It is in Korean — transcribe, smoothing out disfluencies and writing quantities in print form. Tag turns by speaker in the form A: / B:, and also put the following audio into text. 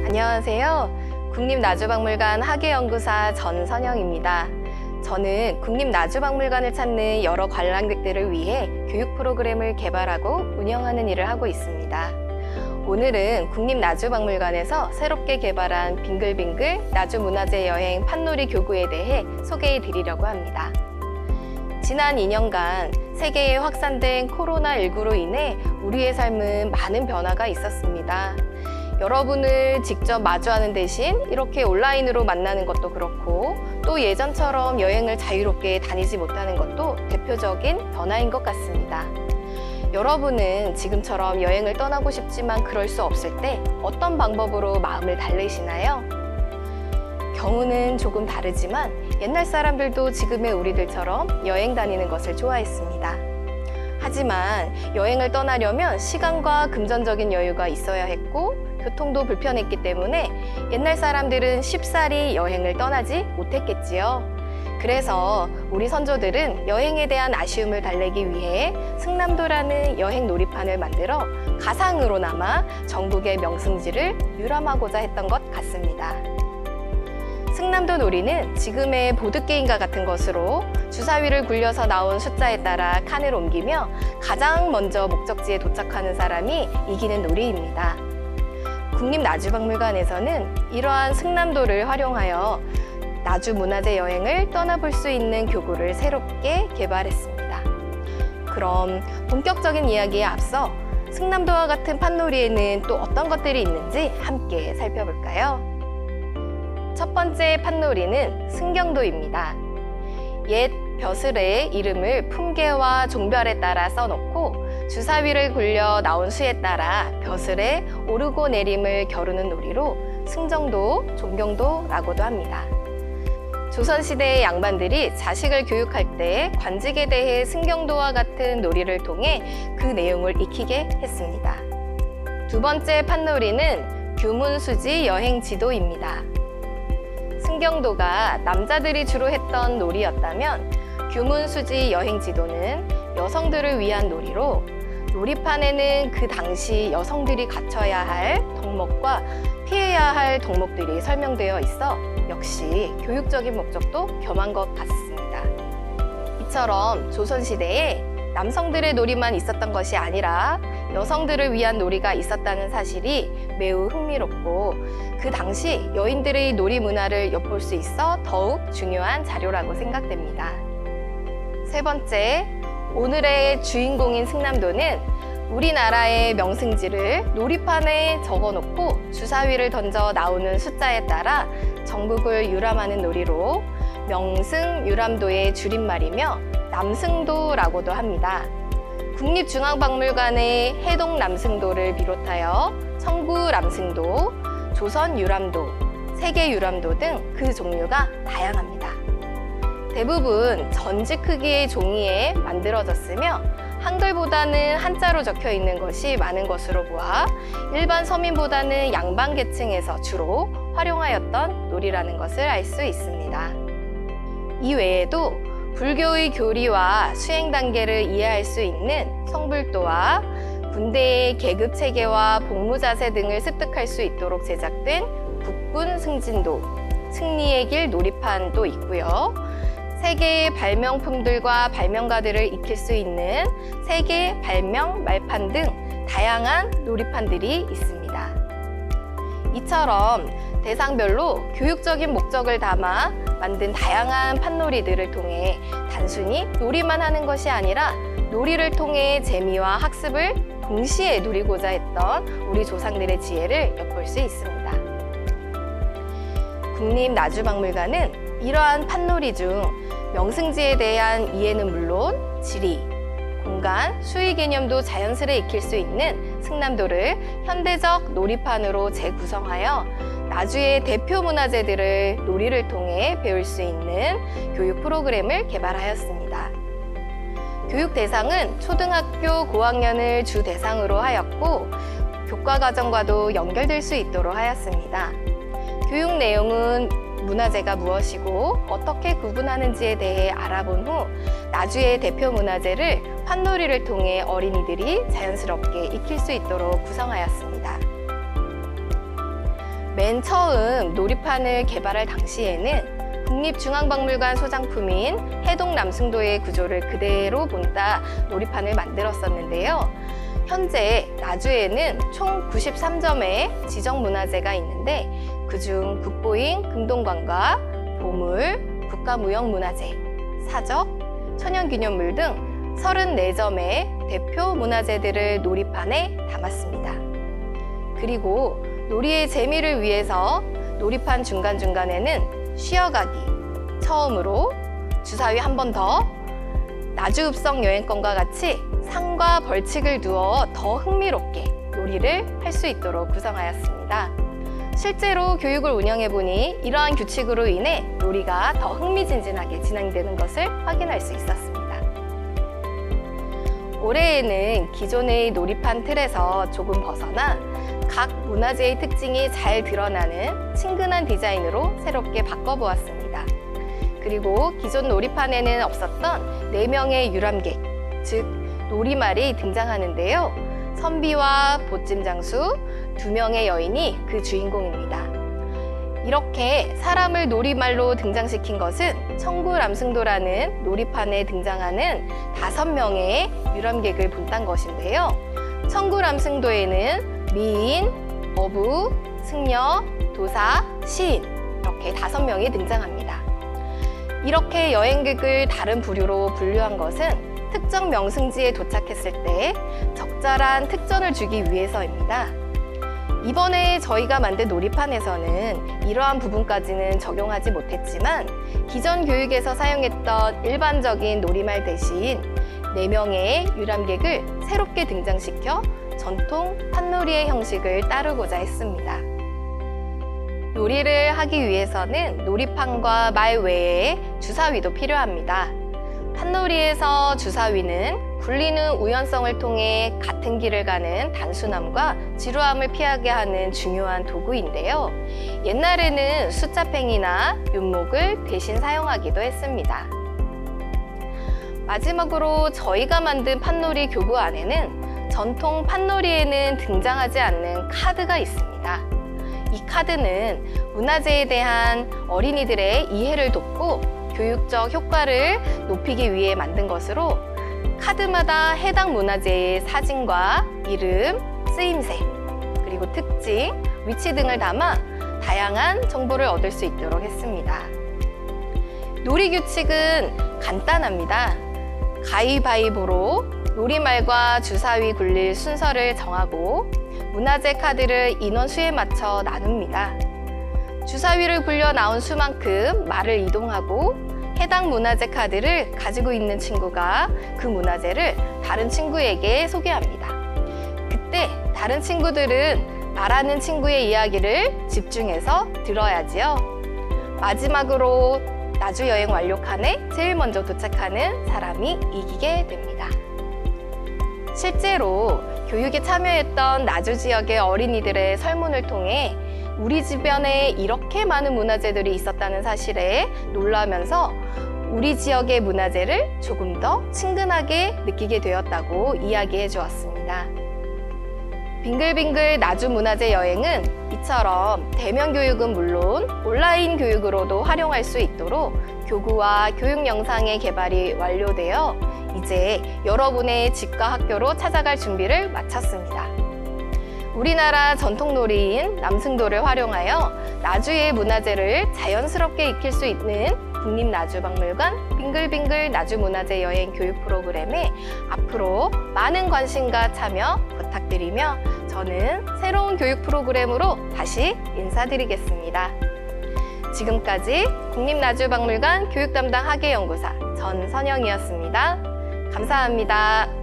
A: 안녕하세요. 국립나주박물관 학예연구사 전선영입니다. 저는 국립나주박물관을 찾는 여러 관람객들을 위해 교육 프로그램을 개발하고 운영하는 일을 하고 있습니다. 오늘은 국립나주박물관에서 새롭게 개발한 빙글빙글 나주문화재 여행 판놀이 교구에 대해 소개해 드리려고 합니다. 지난 2년간 세계에 확산된 코로나19로 인해 우리의 삶은 많은 변화가 있었습니다. 여러분을 직접 마주하는 대신 이렇게 온라인으로 만나는 것도 그렇고 또 예전처럼 여행을 자유롭게 다니지 못하는 것도 대표적인 변화인 것 같습니다. 여러분은 지금처럼 여행을 떠나고 싶지만 그럴 수 없을 때 어떤 방법으로 마음을 달래시나요? 경우는 조금 다르지만 옛날 사람들도 지금의 우리들처럼 여행 다니는 것을 좋아했습니다. 하지만 여행을 떠나려면 시간과 금전적인 여유가 있어야 했고 교통도 불편했기 때문에 옛날 사람들은 쉽사리 여행을 떠나지 못했겠지요. 그래서 우리 선조들은 여행에 대한 아쉬움을 달래기 위해 승남도라는 여행 놀이판을 만들어 가상으로나마 전국의 명승지를 유람하고자 했던 것 같습니다. 승남도 놀이는 지금의 보드게임과 같은 것으로 주사위를 굴려서 나온 숫자에 따라 칸을 옮기며 가장 먼저 목적지에 도착하는 사람이 이기는 놀이입니다. 국립나주박물관에서는 이러한 승남도를 활용하여 나주문화재 여행을 떠나볼 수 있는 교구를 새롭게 개발했습니다. 그럼 본격적인 이야기에 앞서 승남도와 같은 판놀이에는 또 어떤 것들이 있는지 함께 살펴볼까요? 첫 번째 판놀이는 승경도입니다. 옛 벼슬의 이름을 품계와 종별에 따라 써놓고 주사위를 굴려 나온 수에 따라 벼슬에 오르고 내림을 겨루는 놀이로 승정도, 종경도라고도 합니다. 조선시대의 양반들이 자식을 교육할 때 관직에 대해 승경도와 같은 놀이를 통해 그 내용을 익히게 했습니다. 두 번째 판놀이는 규문수지 여행지도입니다. 승경도가 남자들이 주로 했던 놀이였다면 규문수지 여행지도는 여성들을 위한 놀이로 놀이판에는 그 당시 여성들이 갖춰야 할 덕목과 피해야 할 덕목들이 설명되어 있어 역시 교육적인 목적도 겸한 것 같습니다. 이처럼 조선시대에 남성들의 놀이만 있었던 것이 아니라 여성들을 위한 놀이가 있었다는 사실이 매우 흥미롭고 그 당시 여인들의 놀이 문화를 엿볼 수 있어 더욱 중요한 자료라고 생각됩니다. 세 번째, 오늘의 주인공인 승남도는 우리나라의 명승지를 놀이판에 적어놓고 주사위를 던져 나오는 숫자에 따라 전국을 유람하는 놀이로 명승유람도의 줄임말이며 남승도라고도 합니다. 국립중앙박물관의 해동남승도를 비롯하여 청구남승도, 조선유람도, 세계유람도 등 그 종류가 다양합니다. 대부분 전지 크기의 종이에 만들어졌으며 한글보다는 한자로 적혀 있는 것이 많은 것으로 보아 일반 서민보다는 양반 계층에서 주로 활용하였던 놀이라는 것을 알 수 있습니다. 이 외에도 불교의 교리와 수행 단계를 이해할 수 있는 성불도와 군대의 계급 체계와 복무 자세 등을 습득할 수 있도록 제작된 국군 승진도, 승리의 길 놀이판도 있고요. 세계의 발명품들과 발명가들을 익힐 수 있는 세계 발명 말판 등 다양한 놀이판들이 있습니다. 이처럼 대상별로 교육적인 목적을 담아 만든 다양한 판놀이들을 통해 단순히 놀이만 하는 것이 아니라 놀이를 통해 재미와 학습을 동시에 누리고자 했던 우리 조상들의 지혜를 엿볼 수 있습니다. 국립나주박물관은 이러한 판놀이 중 명승지에 대한 이해는 물론 지리, 공간, 수의 개념도 자연스레 익힐 수 있는 승남도를 현대적 놀이판으로 재구성하여 나주의 대표 문화재들을 놀이를 통해 배울 수 있는 교육 프로그램을 개발하였습니다. 교육 대상은 초등학교 고학년을 주 대상으로 하였고 교과과정과도 연결될 수 있도록 하였습니다. 교육 내용은 문화재가 무엇이고 어떻게 구분하는지에 대해 알아본 후 나주의 대표 문화재를 판놀이를 통해 어린이들이 자연스럽게 익힐 수 있도록 구성하였습니다. 맨 처음 놀이판을 개발할 당시에는 국립중앙박물관 소장품인 해동남승도의 구조를 그대로 본따 놀이판을 만들었었는데요. 현재 나주에는 총 93점의 지정문화재가 있는데 그중 국보인 금동관과 보물, 국가무형문화재, 사적, 천연기념물 등 34점의 대표 문화재들을 놀이판에 담았습니다. 그리고 놀이의 재미를 위해서 놀이판 중간중간에는 쉬어가기, 처음으로, 주사위 한 번 더, 나주읍성 여행권과 같이 상과 벌칙을 두어 더 흥미롭게 놀이를 할 수 있도록 구성하였습니다. 실제로 교육을 운영해보니 이러한 규칙으로 인해 놀이가 더 흥미진진하게 진행되는 것을 확인할 수 있었습니다. 올해에는 기존의 놀이판 틀에서 조금 벗어나 각 문화재의 특징이 잘 드러나는 친근한 디자인으로 새롭게 바꿔보았습니다. 그리고 기존 놀이판에는 없었던 4명의 유람객, 즉 놀이말이 등장하는데요. 선비와 보찜장수 2명의 여인이 그 주인공입니다. 이렇게 사람을 놀이말로 등장시킨 것은 청구람승도라는 놀이판에 등장하는 5명의 유람객을 본딴 것인데요. 청구람승도에는 미인, 어부, 승려, 도사, 시인 이렇게 5명이 등장합니다. 이렇게 여행객을 다른 부류로 분류한 것은 특정 명승지에 도착했을 때 적절한 특전을 주기 위해서입니다. 이번에 저희가 만든 놀이판에서는 이러한 부분까지는 적용하지 못했지만 기존 교육에서 사용했던 일반적인 놀이말 대신 4명의 유람객을 새롭게 등장시켜 전통 판놀이의 형식을 따르고자 했습니다. 놀이를 하기 위해서는 놀이판과 말 외에 주사위도 필요합니다. 판놀이에서 주사위는 굴리는 우연성을 통해 같은 길을 가는 단순함과 지루함을 피하게 하는 중요한 도구인데요. 옛날에는 숫자팽이나 윤목을 대신 사용하기도 했습니다. 마지막으로 저희가 만든 판놀이 교구 안에는 전통 판놀이에는 등장하지 않는 카드가 있습니다. 이 카드는 문화재에 대한 어린이들의 이해를 돕고 교육적 효과를 높이기 위해 만든 것으로 카드마다 해당 문화재의 사진과 이름, 쓰임새, 그리고 특징, 위치 등을 담아 다양한 정보를 얻을 수 있도록 했습니다. 놀이 규칙은 간단합니다. 가위바위보로 놀이말과 주사위 굴릴 순서를 정하고 문화재 카드를 인원수에 맞춰 나눕니다. 주사위를 굴려 나온 수만큼 말을 이동하고 해당 문화재 카드를 가지고 있는 친구가 그 문화재를 다른 친구에게 소개합니다. 그때 다른 친구들은 말하는 친구의 이야기를 집중해서 들어야지요. 마지막으로 나주 여행 완료 칸에 제일 먼저 도착하는 사람이 이기게 됩니다. 실제로 교육에 참여했던 나주 지역의 어린이들의 설문을 통해 우리 주변에 이렇게 많은 문화재들이 있었다는 사실에 놀라면서 우리 지역의 문화재를 조금 더 친근하게 느끼게 되었다고 이야기해 주었습니다. 빙글빙글 나주 문화재 여행은 이처럼 대면 교육은 물론 온라인 교육으로도 활용할 수 있도록 교구와 교육 영상의 개발이 완료되어 이제 여러분의 집과 학교로 찾아갈 준비를 마쳤습니다. 우리나라 전통놀이인 남승도를 활용하여 나주의 문화재를 자연스럽게 익힐 수 있는 국립나주박물관 빙글빙글 나주문화재 여행 교육 프로그램에 앞으로 많은 관심과 참여 부탁드리며 저는 새로운 교육 프로그램으로 다시 인사드리겠습니다. 지금까지 국립나주박물관 교육담당 학예연구사 전선영이었습니다. 감사합니다.